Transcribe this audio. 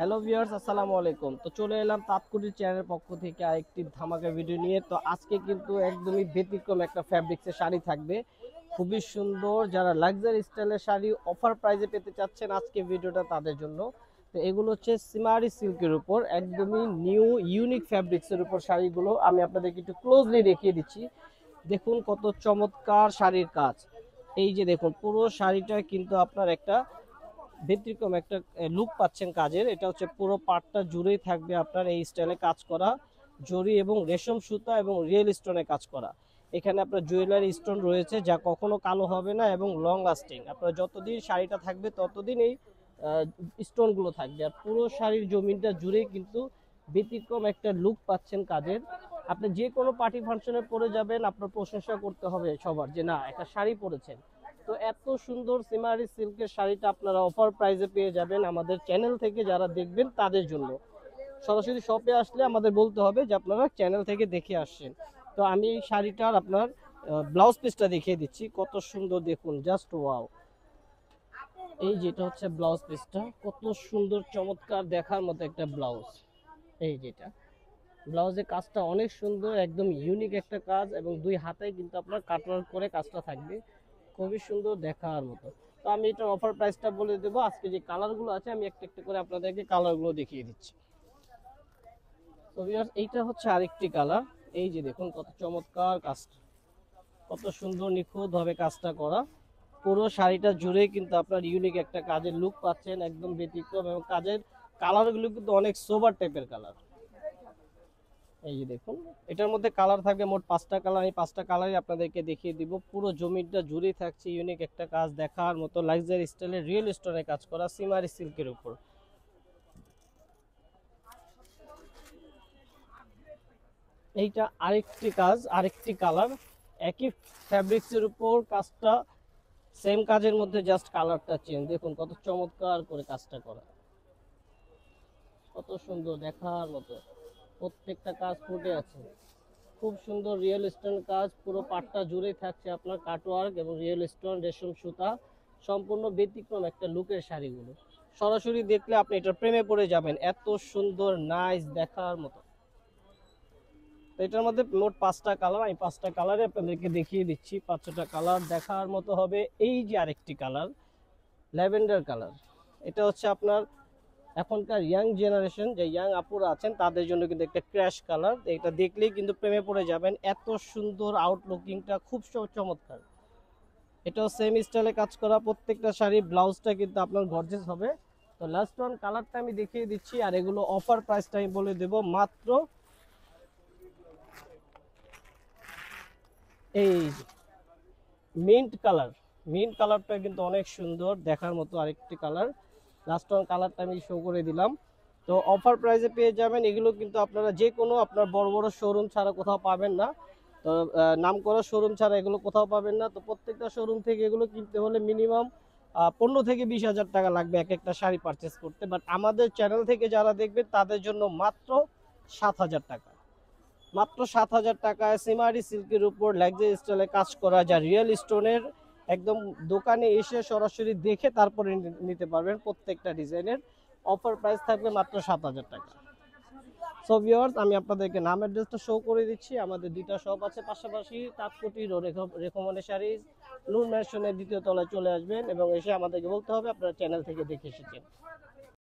Hello viewers, আসসালামু আলাইকুম। তো চলে এলাম তাঁতকুটির চ্যানেলের পক্ষ থেকে আরেকটি ধামাকা ভিডিও নিয়ে। তো আজকে কিন্তু একদমই ব্যতিক্রম একটা ফ্যাব্রিক্সের শাড়ি থাকবে, খুবই সুন্দর। যারা লাক্সারি স্টাইলের শাড়ি অফার প্রাইসে পেতে চাচ্ছেন, আজকে ভিডিওটা তাদের জন্য। তো এগুলো হচ্ছে সিমারি সিল্কের উপর একদমই নিউ ইউনিক ফ্যাব্রিক্সের উপর শাড়িগুলো আমি আপনাদেরকে একটু ক্লোজলি দেখিয়ে দিচ্ছি। দেখুন কত চমৎকার শাড়ির কাজ। এই যে দেখুন, পুরো শাড়িটা কিন্তু আপনার একটা ব্যতিক্রম একটা লুক পাচ্ছেন কাজের। এটা হচ্ছে পুরো পাটটা জুড়েই থাকবে আপনার এই স্টাইলে কাজ করা, জরি এবং রেশম সুতা এবং রিয়েল স্টোনে কাজ করা। এখানে আপনার জুয়েলারি স্টোন রয়েছে, যা কখনো কালো হবে না এবং লং লাস্টিং। আপনার যতদিন শাড়িটা থাকবে ততদিন এই স্টোনগুলো থাকবে। আর পুরো শাড়ির জমিনটা জুড়েই কিন্তু ব্যতিক্রম একটা লুক পাচ্ছেন কাজের। আপনি যে কোনো পার্টি ফাংশনে পরে যাবেন, আপনার প্রশংসা করতে হবে সবার যে না, একটা শাড়ি পরেছেন। তো এত সুন্দর সিমারি সিল্কের শাড়িটা আপনারা অফার প্রাইসে পেয়ে যাবেন আমাদের চ্যানেল থেকে। যারা দেখবেন তাদের জন্য সরাসরি শপে আসলে আমাদের বলতে হবে যে আপনারা চ্যানেল থেকে দেখে আসছেন। তো আমি এই শাড়িটার আপনার ব্লাউজ পিসটা দেখিয়ে দিচ্ছি, কত সুন্দর দেখুন, জাস্ট ওয়াও। এই যেটা হচ্ছে ব্লাউজ পিসটা, কত সুন্দর চমৎকার দেখার মতো একটা ব্লাউজ। এই যেটা ব্লাউজের কাজটা অনেক সুন্দর, একদম ইউনিক একটা কাজ, এবং দুই হাতায় কিন্তু আপনার কাটওয়ার্ক করে কাজটা থাকবে, খুবই সুন্দর দেখার মতো। তো আমি এটার অফার প্রাইসটা বলে দেবো। আজকে যে কালারগুলো আছে আমি একটা একটা করে আপনাদেরকে কালারগুলো দেখিয়ে দিচ্ছি। তো ভিউয়ার্স, এইটা হচ্ছে আরেকটি কালার। এই যে দেখুন কত চমৎকার কাজটা, কত সুন্দর নিখুঁত ভাবে কাজটা করা। পুরো শাড়িটা জুড়ে কিন্তু আপনার ইউনিক একটা কাজের লুক পাচ্ছেন, একদম ব্যতিক্রম। এবং কাজের কালারগুলো কিন্তু অনেক সোবার টাইপের কালার। এই যে দেখুন, এটার মধ্যে কালার থাকবে মোট 5টা কালার। এই 5টা কালারই আপনাদেরকে দেখিয়ে দিব। পুরো জমিটা জুড়েই থাকছে ইউনিক একটা কাজ দেখার মতো, লাক্সারি স্টাইলে রিয়েল স্টোনে কাজ করা সিমারি সিল্কের উপর। এইটা আরেকটি কাজ, আরেকটি কালার, একই ফ্যাব্রিক্সের উপর কাজটা, সেম কাজের মধ্যে জাস্ট কালারটা চেঞ্জ। দেখুন কত চমৎকার করে কাজটা করা, কত সুন্দর দেখার মতো। প্রত্যেকটা কাজ ফুটে আছে, খুব সুন্দর রিয়েল স্টোন কাজ। পুরো পাটটা জুড়েই থাকছে আপনার কাটওয়ার্ক এবং রিয়েল স্টোন রেশম সুতা। সম্পূর্ণ ব্যতিক্রম একটা লুকের শাড়িগুলো, সরাসরি দেখলে আপনি এটার প্রেমে পড়ে যাবেন, এত সুন্দর নাইস দেখার মতো। তো এটার মধ্যে মোট 5টা কালার, আমি 5টা কালারে আপনাদেরকে দেখিয়ে দিচ্ছি। 5টা কালার দেখার মতো হবে। এই যে আরেকটি কালার, ল্যাভেন্ডার কালার। এটা হচ্ছে আপনার এখনকার ইয়াং জেনারেশন, যে ইয়াং আপুরা আছেন তাদের জন্য কিন্তু একটা ক্র্যাশ কালার। এটা দেখলেই কিন্তু প্রেমে পড়ে যাবেন, এত সুন্দর আউটলুকিংটা, খুব চমৎকার। এটাও সেম স্টাইলে কাজ করা। প্রত্যেকটা শাড়ি ব্লাউজটা কিন্তু আপনার গর্জিয়াস হবে। তো লাস্ট ওয়ান কালারটা আমি দেখিয়ে দিচ্ছি, আর এগুলো অফার প্রাইসটা আমি বলে দেব মাত্র এই মিন্ট কালার। মিন্ট কালারটা কিন্তু অনেক সুন্দর দেখার মতো আরেকটি কালার। লাস্ট ওয়ান কালারটা আমি শো করে দিলাম। তো অফার প্রাইসে পেয়ে যাবেন এগুলো, কিন্তু আপনারা যে কোনো আপনার বড় বড় শোরুম ছাড়া কোথাও পাবেন না। তো নাম করা শোরুম ছাড়া এগুলো কোথাও পাবেন না। তো প্রত্যেকটা শোরুম থেকে এগুলো কিনতে হলে মিনিমাম 15 থেকে 20 হাজার টাকা লাগবে এক একটা শাড়ি পারচেস করতে। বাট আমাদের চ্যানেল থেকে যারা দেখবেন তাদের জন্য মাত্র 7 হাজার টাকা। মাত্র 7 হাজার টাকায় সিমারি সিল্কের উপর লাক্সারি স্টাইলে কাজ করা, যা রিয়েল স্টোনের। একদম দোকানে এসে সরাসরি দেখে তারপরে নিতে পারবেন প্রত্যেকটা ডিজাইনের। অফার প্রাইস থাকবে মাত্র 7 হাজার টাকা। সো ভিউয়ার্স, আমি আপনাদেরকে নাম অ্যাড্রেসটা শো করে দিচ্ছি। আমাদের দুইটা শপ আছে পাশাপাশি, তাঁতকুটির ও রেখমনে শাড়িজ, নূর ম্যানশনের দ্বিতীয় তলায় চলে আসবেন এবং এসে আমাদেরকে বলতে হবে আপনারা চ্যানেল থেকে দেখে এসেছেন।